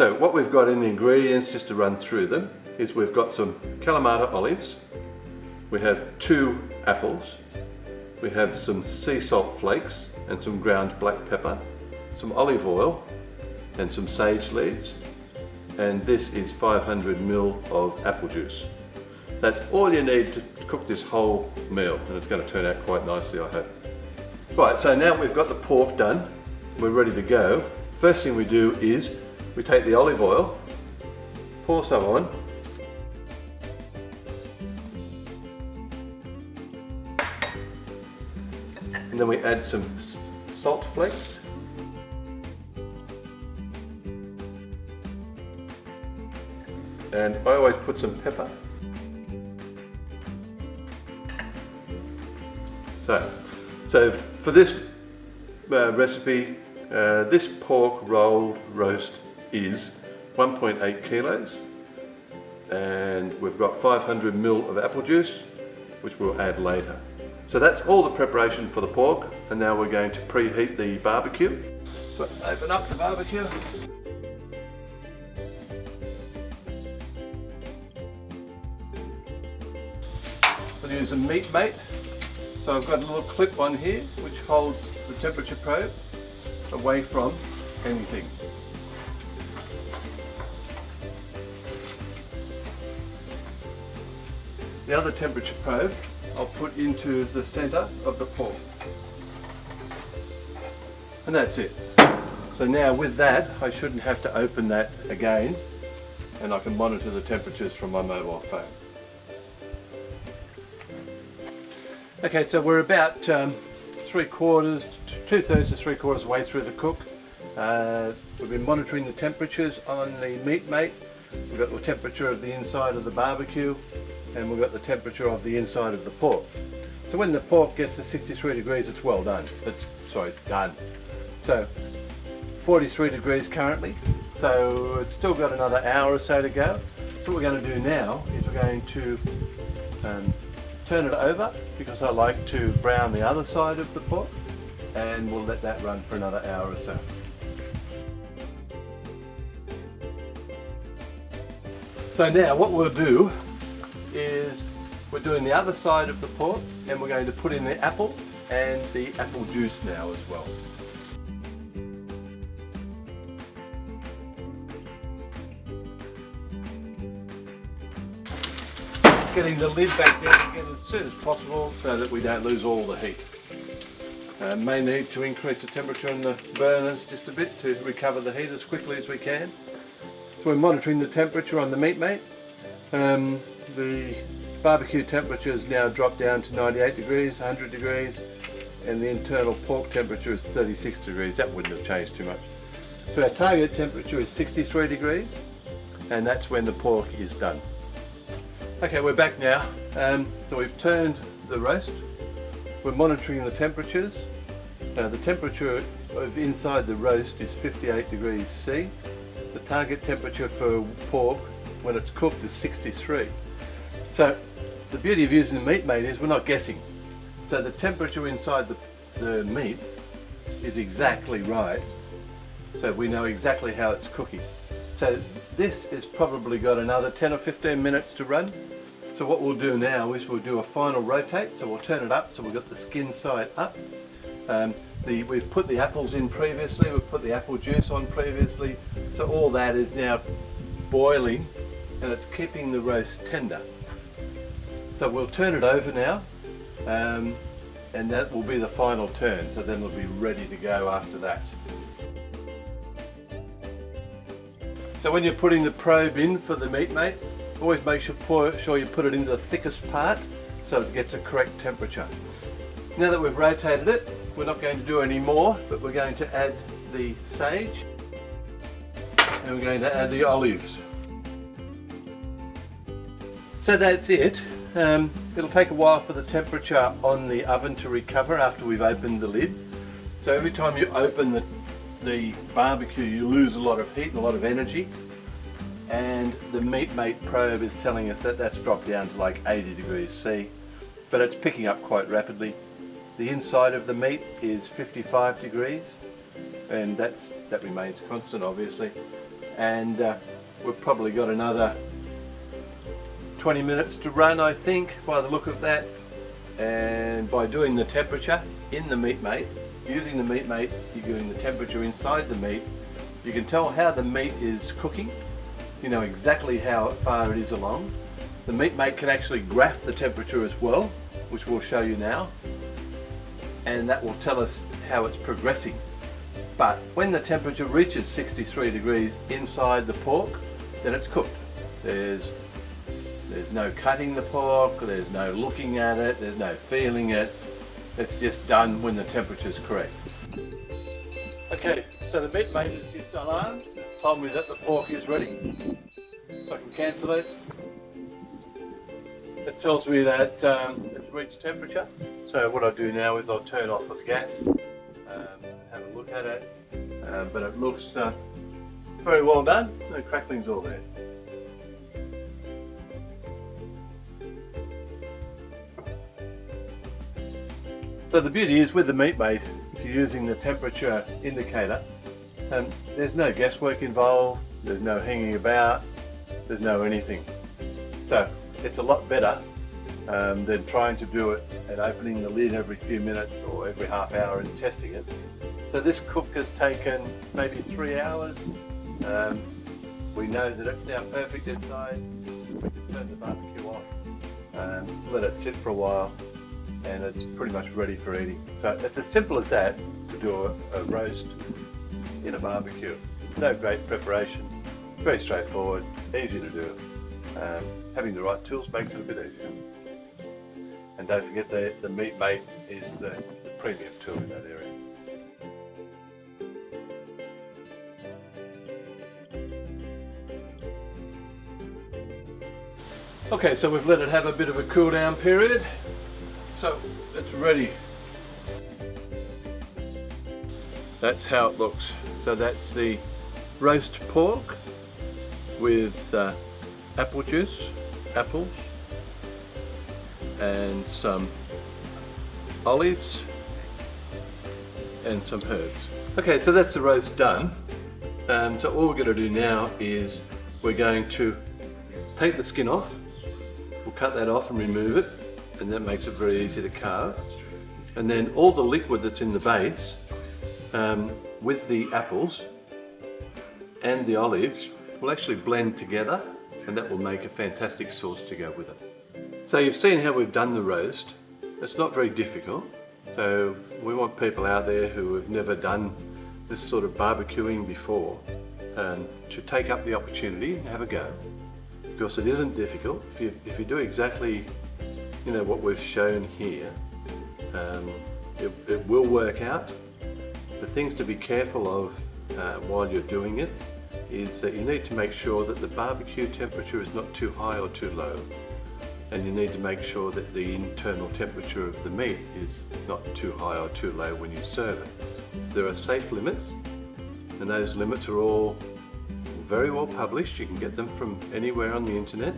So what we've got in the ingredients, just to run through them, is we've got some Kalamata olives, we have 2 apples, we have some sea salt flakes and some ground black pepper, some olive oil and some sage leaves, and this is 500 ml of apple juice. That's all you need to cook this whole meal, and it's going to turn out quite nicely, I hope. Right, so now we've got the pork done, we're ready to go. First thing we do is we take the olive oil, pour some on, and then we add some salt flakes, and I always put some pepper. So for this recipe, this pork rolled roast is 1.8 kilos, and we've got 500 ml of apple juice, which we'll add later. So that's all the preparation for the pork, and now we're going to preheat the barbecue. So open up the barbecue. We'll use a meat mate. So I've got a little clip on here which holds the temperature probe away from anything. The other temperature probe I'll put into the centre of the pork. And that's it. So now with that, I shouldn't have to open that again, and I can monitor the temperatures from my mobile phone. Okay, so we're about 2/3 to 3/4 way through the cook. We've been monitoring the temperatures on the meat mate. We've got the temperature of the inside of the barbecue, and we've got the temperature of the inside of the pork. So when the pork gets to 63 degrees, it's well done. It's done. So 43 degrees currently. So it's still got another hour or so to go. So what we're going to do now is we're going to turn it over, because I like to brown the other side of the pork, and we'll let that run for another hour or so. So now what we'll do is we're doing the other side of the pork, and we're going to put in the apple and the apple juice now as well. Getting the lid back down again as soon as possible so that we don't lose all the heat. May need to increase the temperature on the burners just a bit to recover the heat as quickly as we can. So we're monitoring the temperature on the meat mate. The barbecue temperature has now dropped down to 98 degrees, 100 degrees, and the internal pork temperature is 36 degrees. That wouldn't have changed too much. So our target temperature is 63 degrees, and that's when the pork is done. Okay, we're back now. So we've turned the roast. We're monitoring the temperatures. The temperature of inside the roast is 58 degrees C. The target temperature for pork when it's cooked is 63. So the beauty of using the meat mate is we're not guessing. So the temperature inside the meat is exactly right. So we know exactly how it's cooking. So this has probably got another 10 or 15 minutes to run. So what we'll do now is we'll do a final rotate. So we'll turn it up so we've got the skin side up. We've put the apples in previously, we've put the apple juice on previously. So all that is now boiling, and it's keeping the roast tender. So we'll turn it over now, and that will be the final turn. So then it'll be ready to go after that. So when you're putting the probe in for the meat mate, always make sure you put it into the thickest part so it gets a correct temperature. Now that we've rotated it, we're not going to do any more, but we're going to add the sage, and we're going to add the olives. So that's it. It'll take a while for the temperature on the oven to recover after we've opened the lid. So every time you open the barbecue, you lose a lot of heat and a lot of energy. And the meat mate probe is telling us that that's dropped down to like 80 degrees C, but it's picking up quite rapidly. The inside of the meat is 55 degrees, and that remains constant obviously. and we've probably got another 20 minutes to run, I think, by the look of that. And by doing the temperature in the meat mate, using the meat mate, you're doing the temperature inside the meat, you can tell how the meat is cooking. You know exactly how far it is along. The meat mate can actually graph the temperature as well, which we'll show you now, and that will tell us how it's progressing. But when the temperature reaches 63 degrees inside the pork, then it's cooked. There's no cutting the pork, there's no looking at it, there's no feeling it. It's just done when the temperature is correct. Okay, so the meat mate is just alarmed. It's told me that the pork is ready. So I can cancel it. It tells me that it's reached temperature. So what I'll do now is I'll turn off the gas, have a look at it. But it looks very well done. No cracklings all there. So the beauty is with the meat mate, if you're using the temperature indicator, there's no guesswork involved, there's no hanging about, there's no anything. So it's a lot better than trying to do it and opening the lid every few minutes or every half hour and testing it. So this cook has taken maybe 3 hours. We know that it's now perfect inside. We can turn the barbecue off, let it sit for a while, and it's pretty much ready for eating. So it's as simple as that to do a roast in a barbecue. No great preparation, very straightforward, easy to do. Having the right tools makes it a bit easier. And don't forget the meat mate is the premium tool in that area. Okay, so we've let it have a bit of a cool down period. So it's ready. That's how it looks. So that's the roast pork with apple juice, apples, and some olives and some herbs. Okay, so that's the roast done. So all we're going to do now is we're going to take the skin off. We'll cut that off and remove it, and that makes it very easy to carve. And then all the liquid that's in the base with the apples and the olives will actually blend together, and that will make a fantastic sauce to go with it. So you've seen how we've done the roast. It's not very difficult. So we want people out there who have never done this sort of barbecuing before to take up the opportunity and have a go. Because it isn't difficult. If you do exactly what we've shown here, it will work out. The things to be careful of while you're doing it is that you need to make sure that the barbecue temperature is not too high or too low, and you need to make sure that the internal temperature of the meat is not too high or too low when you serve it. There are safe limits, and those limits are all very well published. You can get them from anywhere on the internet.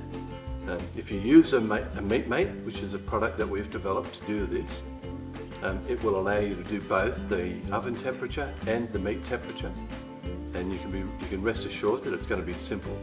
If you use a meat mate, which is a product that we've developed to do this, it will allow you to do both the oven temperature and the meat temperature, and you can rest assured that it's going to be simple.